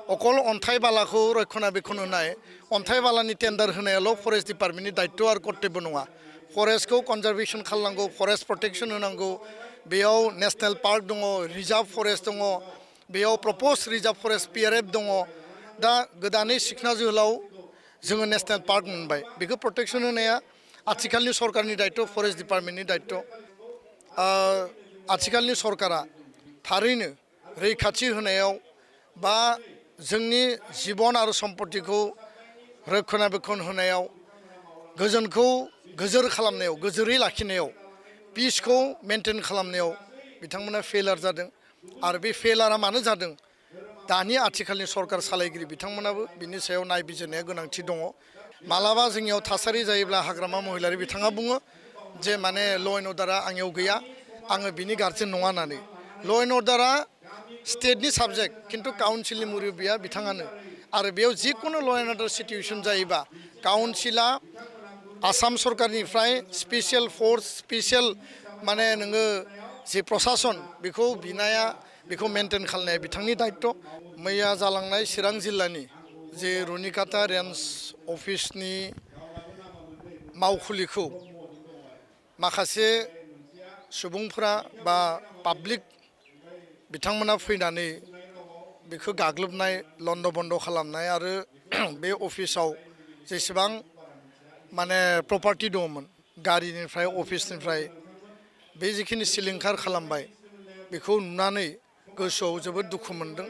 अकल अन्थाइ बालाखौ रक्षणाबेक्षण होनाय अन्थाइ बालानि टेन्डार होनायाल' फरेस्ट डिपार्टमेन्टनि दायित्व आरो कर्तब्य नङा फरेस्टखौ कनजारभेसन खालामनांगौ फरेस्ट प्रटेक्शन होनांगौ बेयाव नेशनेल पार्क दङ रिजार्भ फरेस्ट दङ बेयाव प्रप'ज रिजार्भ फरेस्ट PRF दङ दा गोदानै सिखना जोहोलाव जोङो नेशनेल पार्क मोनबाय बेखौ प्रटेक्शन होनाया आथिखालनि सरकारनि दायित्व फरेस्ट डिपार्टमेन्टनि दायित्व आथिखालनि सरकारा थारैनो रैखाथि होनायाव बा जोंनि जिबन आरो सम्पतिखौ रक्षणाबेक्षण होनायाव गोजोनखौ गोजोर खालामनायाव गोजोरै लाखिनायाव पिसखौ मेनटेन खालामनायाव बिथांमोना फेलार जादों आरो बे फेलारा मानो जादों दानि आथिखालनि सरकार सालायगिरि बिथांमोनाबो बिनि सायाव नायबिजिरनाया गोनांथि दङ मालाबा जोंनियाव थासारि जायोब्ला हाग्रामा महिलारि बिथाङा बुङो जे माने ल' एन्ड अर्डारा आंनियाव गैया आङो बिनि गार्जेन नङा होननानै ल' एन्ड अर्डारा स्टेटनि साबजेक्ट खिन्थु काउन्सिलनि मुरब्बिया बिथाङानो आरो बेयाव जिखुनु ल' एन्ड अर्डार सिटुएसन जायोबा काउन्सिला आसाम सरकारनिफ्राय स्पेसियेल फर्स स्पेसियेल माने नोङो जे प्रसासन बेखौ बिनाया बेखौ मेनटेन खालामनाया बिथांनि दायित्व मैया जालांनाय चिरां जिल्लानि जे रुनिकाटा रेन्ज अफिसनि मावखुलिखौ माखासे सुबुंफोरा बा पाब्लिक बिथांमोना फैनानै बेखौ गाग्लोबनाय लन्ड' बन्द' खालामनाय आरो बे अफिसाव जेसेबां माने प्रपार्टि दङमोन गारिनिफ्राय अफिसनिफ्राय बे जिखिनि सिलिंखार खालामबाय बेखौ नुनानै गोसोआव जोबोद दुखु मोनदों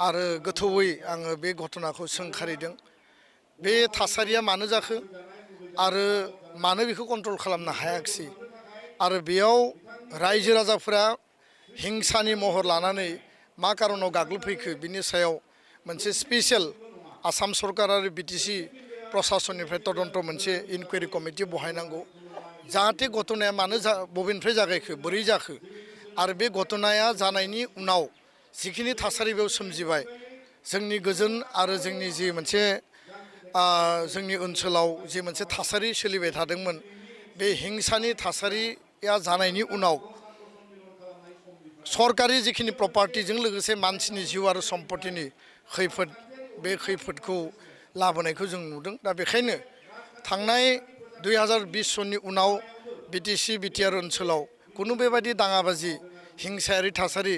आरो गोथौयै आङो बे घटनाखौ सोंखारिदों बे थासारिया मानो जाखो आरो मानो बेखौ कन्ट्रल खालामनो हायाखिसै आरो बेयाव रायजो राजाफोरा हिंसानि महर लानानै मा कारनाव गाग्लोबफैखो बिनि सायाव मोनसे स्पेसियेल आसाम सरकार आरो BTC प्रशासननिफ्राय तदन्त मोनसे इनकुवेरि कमिटि बहायनांगौ जाहाथे घटनाया मानो बबेनिफ्राय जागायखो बोरै जाखो आरो बे घटनाया जानायनि उनाव जिखिनि थासारि बेयाव सोमजिबाय जोंनि गोजोन आरो जोंनि जि मोनसे जोंनि ओनसोलाव जि मोनसे थासारि सोलिबाय थादोंमोन बे हिंसानि थासारिया जानायनि उनाव सरकारि जिखिनि प्रपार्टिजों लोगोसे मानसिनि जिउ आरो सम्पतिनि खैफोद बे खैफोदखौ लाबोनायखौ जों नुदों दा बेखायनो थांनाय 2020 सननि उनाव BTC BTR ओनसोलाव कुनु बेबायदि दाङाबाजि हिंसायारि थासारि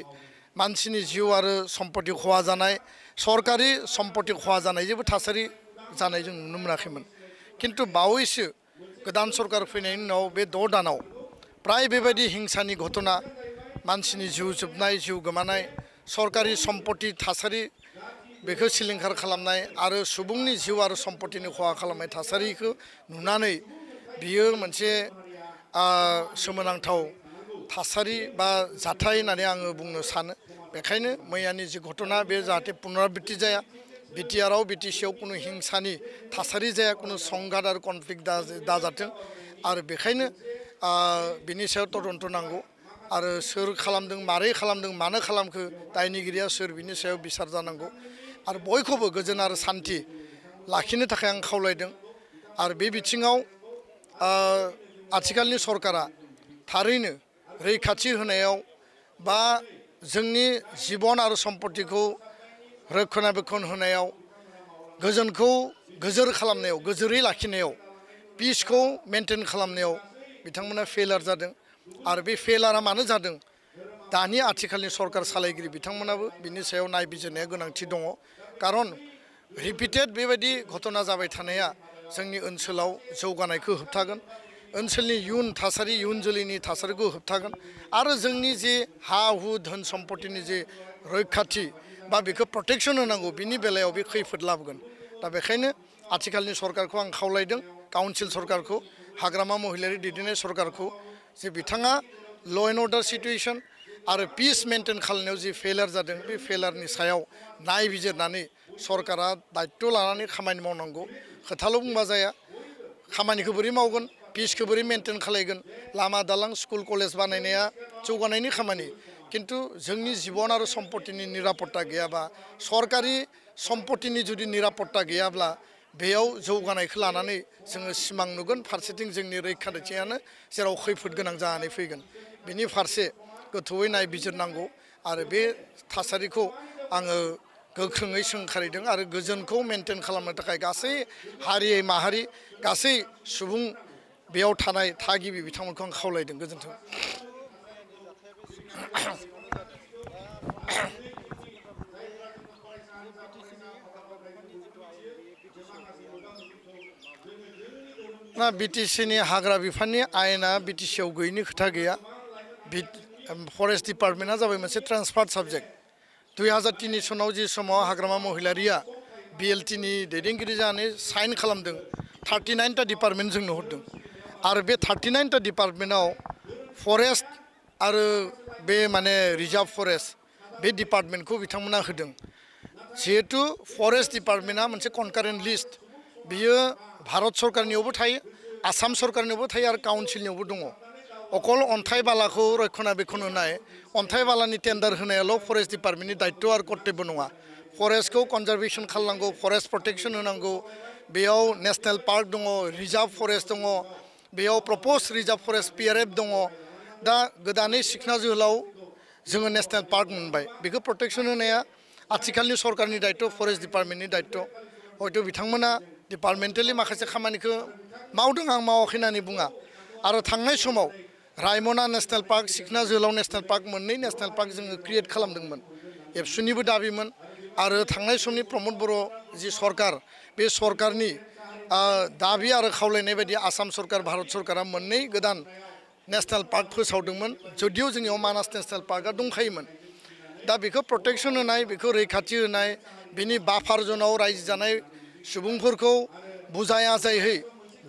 मानसिनि जिउ आरो सम्पति खहा जानाय सरकारि सम्पति खहा जानाय जेबो थासारि जानाय जों नुनो मोनाखैमोन किन्तु बावैसो गोदान सरकार फैनायनि उनाव बे 6 दानाव प्राय बेबायदि हिंसानि घटना मानसिनि जिउ जोबनाय जिउ गोमानाय सरकारि सम्पति थासारि बेखौ सिलिंखार खालामनाय आरो सुबुंनि जिउ आरो सम्पतिनि खहा खालामनाय थासारिखौ नुनानै बियो मोनसे सोमोनांथाव थासारि बा जाथाय होननानै आङो बुंनो सानो बेखायनो मैयानि जि घटना बे जाहाथे पुनराबृत्ति जाया BTRआव BTCआव कुनु हिंसानि थासारि जाया कुनु संघात आरो कनफ्लिक्ट दाजाथों आरो बेखायनो बिनि सायाव तदन्त नांगौ आरो सोर खालामदों मारै खालामदों मानो खालामखो दायनिगिरिया सोर बिनि सायाव बिसार जानांगौ आरो बयखौबो गोजोन आरो सान्थि लाखिनो थाखाय आं खावलायदों आरो बे बिथिङाव आथिखालनि सरकारा थारैनो रैखाथि होनायाव बा जोंनि जिबन आरो सम्पतिखौ रक्षणाबेक्षण होनायाव गोजोनखौ गोजोर खालामनायाव गोजोरै लाखिनायाव पिसखौ मेनटेन खालामनायाव बिथांमोना फेलार जादों आरो बे फेलारा मानो जादों दानि आथिखालनि सरकार सालायगिरि बिथांमोनाबो बिनि सायाव नायबिजिरनाया गोनांथि दङ खारन रिपिटेड बेबायदि घटना जाबाय थानाया जोंनि ओनसोलाव जौगानायखौ होबथागोन ओनसोलनि इयुन थासारि इयुन जोलैनि थासारिखौ होबथागोन आरो जोंनि जे हा हु धोन सम्पतिनि जे रैखाथि बा बेखौ प्रटेक्शन होनांगौ बिनि बेलायाव बे खैफोद लाबोगोन दा बेखायनो आथिखालनि सरकारखौ आं खावलायदों काउन्सिल सरकारखौ हाग्रामा महिलारि दैदेननाय सरकारखौ जे बिथाङा ल' एन्ड अर्डार सिटुएसन आरो पिस मेनटेन खालामनायाव जि फेलार जादों बे फेलारनि सायाव नायबिजिरनानै सरकारा दायित्व लानानै खामानि मावनांगौ खोथाल' बुंबा जाया खामानिखौ बोरै मावगोन पिसखौ बोरै मेनटेन खालायगोन लामा दालां स्कुल कलेज बानायनाया जौगानायनि खामानि किन्तु जोंनि जिबन आरो सम्पतिनि निरापत्ता गैयाबा सरकारि सम्पतिनि जुदि निरापत्ता गैयाब्ला बेयाव जौगानायखौ लानानै जोङो सिमां नुगोन फारसेथिं जोंनि रैखाथियानो जेराव खैफोद गोनां जानानै फैगोन बिनि फारसे गोथौयै नायबिजिरनांगौ आरो बे थासारिखौ आङो गोख्रोङै सोंखारिदों आरो गोजोनखौ मेनटेन खालामनो थाखाय गासै हारि माहारि गासै सुबुं बेयाव थानाय थागिबि बिथांमोनखौ आं खावलायदों गोजोन्थों। ना बिटिसिनि हाग्रा बिफाननि आयेना बिटिसिआव गैयिनि खोथा गैया। फरेस्ट डिपार्टमेन्टआ जाबाय मोनसे ट्रान्सफार्ड साबजेक्ट। 2003 सनाव जि समाव हाग्रामा महिलारिया BLTनि दैदेनगिरि जानानै साइन खालामदों 39टा डिपार्टमेन्ट जोंनो हरदों आरो बे 39टा डिपार्टमेन्टआव फरेस्ट आरो बे माने रिजार्भ फरेस्ट बे डिपार्टमेन्टखौ बिथांमोना होदों। जिहेतु फरेस्ट डिपार्टमेन्टआ मोनसे कनकारेन्ट लिस्ट बियो भारत सरकारनियावबो थायो आसाम सरकारनियावबो थायो आरो काउन्सिलनियावबो दङ। अकल अन्थाइ बालाखौ रक्षनाबेक्षन होनाय अन्थाइ बालानि टेन्डार होनायाल' फरेस्ट डिपार्टमेन्टनि दायित्व आरो कर्तब्य नङा। फरेस्टखौ कनजारभेसन खालामनांगौ फरेस्ट प्रटेक्सन होनांगौ बेयाव नेसनेल पार्क दङ रिजार्भ फरेस्ट दङ बेयाव प्रप'ज रिजार्भ फरेस्ट PRF दङ। दा गोदानै सिखना जोहोलाव जोङो नेसनेल पार्क मोनबाय बेखौ प्रटेक्सन होनाया आथिखालनि सरकारनि दायित्व फरेस्ट डिपार्टमेन्टनि दायित्व। हयथ' बिथांमोना डिपार्टमेन्टेलि माखासे खामानिखौ मावदों आं मावाखै होननानै बुङा आरो थांनाय समाव रायमना नेसनेल पार्क सिखना जोहोलाव नेसनेल पार्क मोननै नेसनेल पार्क जोङो क्रिएट खालामदोंमोन एबसुनिबो दाबिमोन आरो थांनाय समनि प्रमद बर' जि सरकार बे सरकारनि दाबि आरो खावलायनाय बायदि आसाम सरकार भारत सरकारा मोननै गोदान नेसनेल पार्क फोसावदोंमोन जुदिअ जोंनियाव मानास नेसनेल पार्कआ दंखायोमोन। दा बेखौ प्रटेक्सन होनाय बेखौ रैखाथि होनाय बिनि बाफार जनाव रायजो जानाय सुबुंफोरखौ बुजाय आजायहै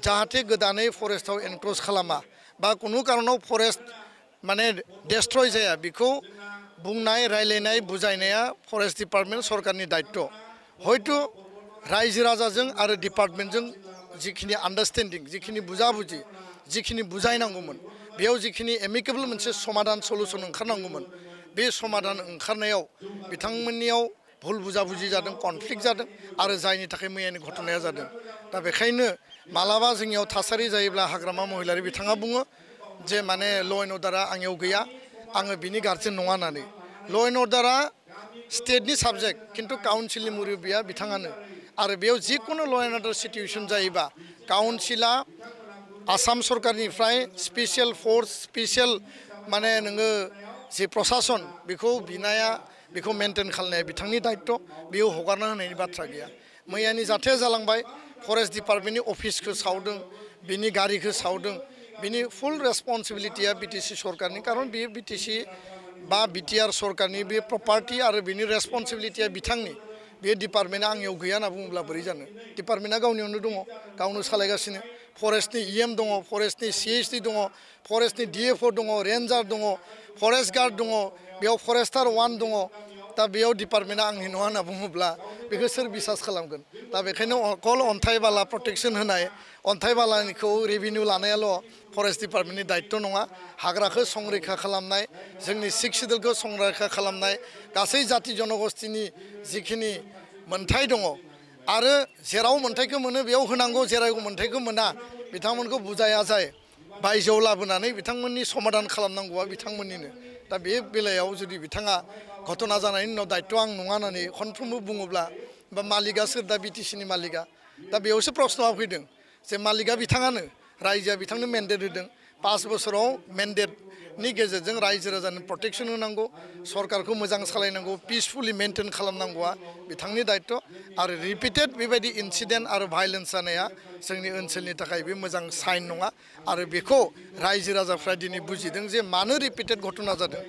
जाहाथे गोदानै फरेस्टआव एनक्ल'ज खालामा बा कुनु कारनाव फरेस्ट माने डेस्ट्रय जाया बेखौ बुंनाय रायलायनाय बुजायनाया फरेस्ट डिपार्टमेन्ट सरकारनि दायित्व। हयथ' रायजो राजाजों आरो डिपार्टमेन्टजों जिखिनि आन्डारस्टेन्डिं जिखिनि बुजाबुजि जिखिनि बुजायनांगौमोन बेयाव जिखिनि एमिकेबल मोनसे समाधान सलुसन ओंखारनांगौमोन बे समाधान ओंखारनायाव बिथांमोननियाव भुल बुजाबुजि जादों कनफ्लिक्ट जादों आरो जायनि थाखाय मैयानि घटनाया जादों। दा बेखायनो मालाबा जोंनियाव थासारि जायोब्ला हाग्रामा महिलारि बिथाङा बुङो जे माने ल' एन्ड अर्डारा आंनियाव गैया आङो बिनि गार्जेन नङा होननानै। ल' एन्ड अर्डारा स्टेटनि साबजेक्ट खिन्थु काउन्सिलनि मुरब्बिया बिथाङानो आरो बेयाव जिखुनु ल' एन्ड अर्डार सिटुएसन जायोबा काउन्सिला आसाम सरकारनिफ्राय स्पेसियेल फर्स स्पेसियेल माने नोङो जि प्रसासन बेखौ बिनाया बेखौ मेनटेन खालामनाया बिथांनि दायित्व बेयाव हगारना होनायनि बाथ्रा गैया। मैयानि जाथाया जालांबाय फरेस्ट डिपार्टमेन्टनि अफिसखौ सावदों बिनि गारिखौ सावदों बिनि फुल रेसपन्सिबिलिटिया BTC सरकारनि कारन बेयो BTC बा BTR सरकारनि बे प्रपार्टि आरो बिनि रेसपन्सिबिलिटिया बिथांनि बे डिपार्टमेन्टआ आंनियाव गैया होनना बुङोब्ला बोरै जानो। डिपार्टमेन्टआ गावनियावनो दङ गावनो सालायगासिनो फरेस्टनि EM दङ फरेस्टनि CHD दङ फरेस्टनि DFO दङ रेन्जार दङ फरेस्ट गार्ड दङ बेयाव फरेस्टार 1 दङ। दा बेयाव डिपार्टमेन्टआ आंनि नङा होनना बुङोब्ला बेखौ सोर बिसास खालामगोन। दा बेखायनो अकल अन्थाइ बाला प्रटेक्सन होनाय अन्थाइ बालानिखौ रेभिनिउ लानायाल' फरेस्ट डिपार्टमेन्टनि दायित्व नङा हाग्राखौ संरैखा खालामनाय जोंनि सिक्स सिडुलखौ संरैखा खालामनाय गासै जाति जनगोष्ठीनि जिखिनि मोनथाय दङ आरो जेराव मोनथायखौ मोनो बेयाव होनांगौ जेराव मोनथायखौ मोना बिथांमोनखौ बुजाय आजाय बायजोआव लाबोनानै बिथांमोननि समाधान खालामनांगौआ बिथांमोननिनो। दा बे बेलायाव जुदि बिथाङा घटना जानायनि उनाव दायित्व आं नङा होननानै खनफ्रोमबो बुङोब्ला बा मालिकआ सोर दा BTCनि मालिकआ दा बेयावसो प्रश्नआ फैदों जे मालिकआ बिथाङानो रायजोआ बिथांनो मेन्डेट होदों 5 बोसोराव मेन्डेटनि गेजेरजों रायजो राजानो प्रटेक्सन होनांगौ सरकारखौ मोजां सालायनांगौ पिसफुलि मेनटेन खालामनांगौआ बिथांनि दायित्व आरो रिपिटेड बेबायदि इनसिडेन्ट आरो भायलेन्स जानाया जोंनि ओनसोलनि थाखाय बे मोजां साइन नङा आरो बेखौ रायजो राजाफ्रा दिनै बुजिदों जे मानो रिपिटेड घटना जादों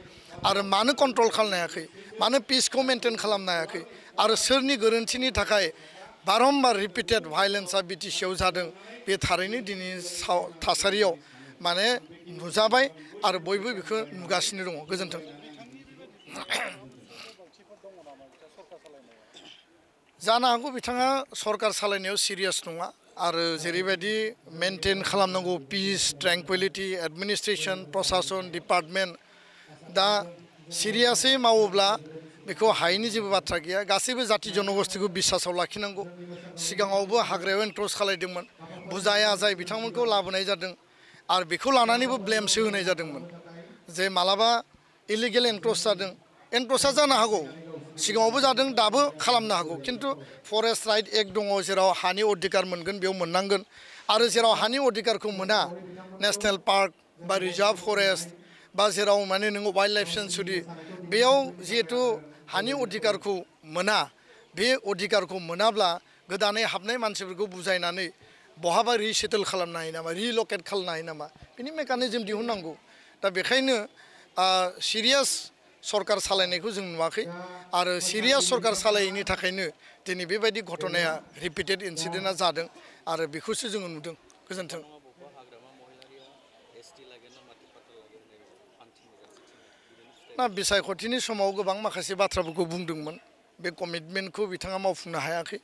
आरो मानो कन्ट्रल खालामनो हायाखै मानो पिसखौ मेनटेन खालामनो हायाखै आरो सोरनि गोरोन्थिनि थाखाय बारम्बार रिपिटेड भायलेन्सआ BTCआव जादों बे थारैनो दिनै थासारियाव माने नुजाबाय आरो बयबो बेखौ नुगासिनो दङ। गोजोन्थों। जानो हागौ बिथाङा सरकार सालायनायाव सिरियास नङा आरो जेरैबायदि मेनटेन खालामनांगौ पिस ट्रेंकुइलिटि एडमिनिस्ट्रेसन प्रसासन डिपार्टमेन्ट दा सिरियासै मावोब्ला बेखौ हायैनि जेबो बाथ्रा गैया गासैबो जाति जनगोष्ठीखौ बिसासाव लाखिनांगौ। सिगाङावबो हाग्रायाव एनक्ल'ज खालायदोंमोन बुजाय आजाय बिथांमोनखौ लाबोनाय जादों आरो बेखौ लानानैबो ब्लेमसो होनाय जादोंमोन जे मालाबा इलिगेल एनक्ल'ज जादों एनक्ल'जआ जानो हागौ सिगाङावबो जादों दाबो खालामनो हागौ खिन्थु फरेस्ट राइट एक्ट दङ जेराव हानि अधिकार मोनगोन बेयाव मोननांगोन आरो जेराव हानि अधिकारखौ मोना नेसनेल पार्क बा रिजार्भ फरेस्ट बा जेराव माने नोङो वाइल्ड लाइफ सेन्चुरि बेयाव जिहेतु हानि अधिकारखौ मोना बे अधिकारखौ मोनाब्ला गोदानै हाबनाय मानसिफोरखौ बुजायनानै बहाबा रिसेटेल खालामनो हायो नामा रिलकेट खालामनो हायो नामा बिनि मेकानिजम दिहुननांगौ दा बेखायनो सिरियास सरकार सालायनायखौ जों नुवाखै आरो सिरियास सरकार सालायैनि थाखायनो दिनै बेबायदि घटनाया रिपिटेड इनसिडेन्टआ जादों आरो बेखौसो जोङो नुदों गोजोन्थों ना बिसायख'थिनि समाव गोबां माखासे बाथ्राफोरखौ बुंदोंमोन बे कमिटमेन्टखौ बिथाङा मावफुंनो हायाखै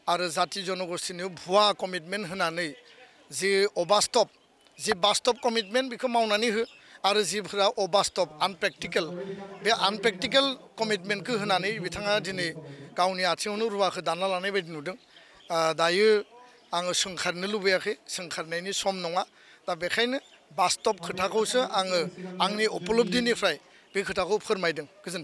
आरो जाति जनगोष्ठीनो भुवा कमिटमेन्ट होनानै जि अबास्तब जि बास्तब कमिटमेन्ट बेखौ मावनानै हो आरो जिफोरा अबास्तब आनप्रेक्टिकेल बे आनप्रेक्टिकेल कमिटमेन्टखौ होनानै बिथाङा दिनै गावनि आथिङावनो रुवाखौ दानना लानाय बायदि नुदों दायो आङो सोंखारनो लुबैयाखै सोंखारनायनि सम नङा दा बेखायनो बास्तब खोथाखौसो आङो आंनि उपलब्धिनिफ्राय बे खोथाखौ फोरमायदों गोजोन्थों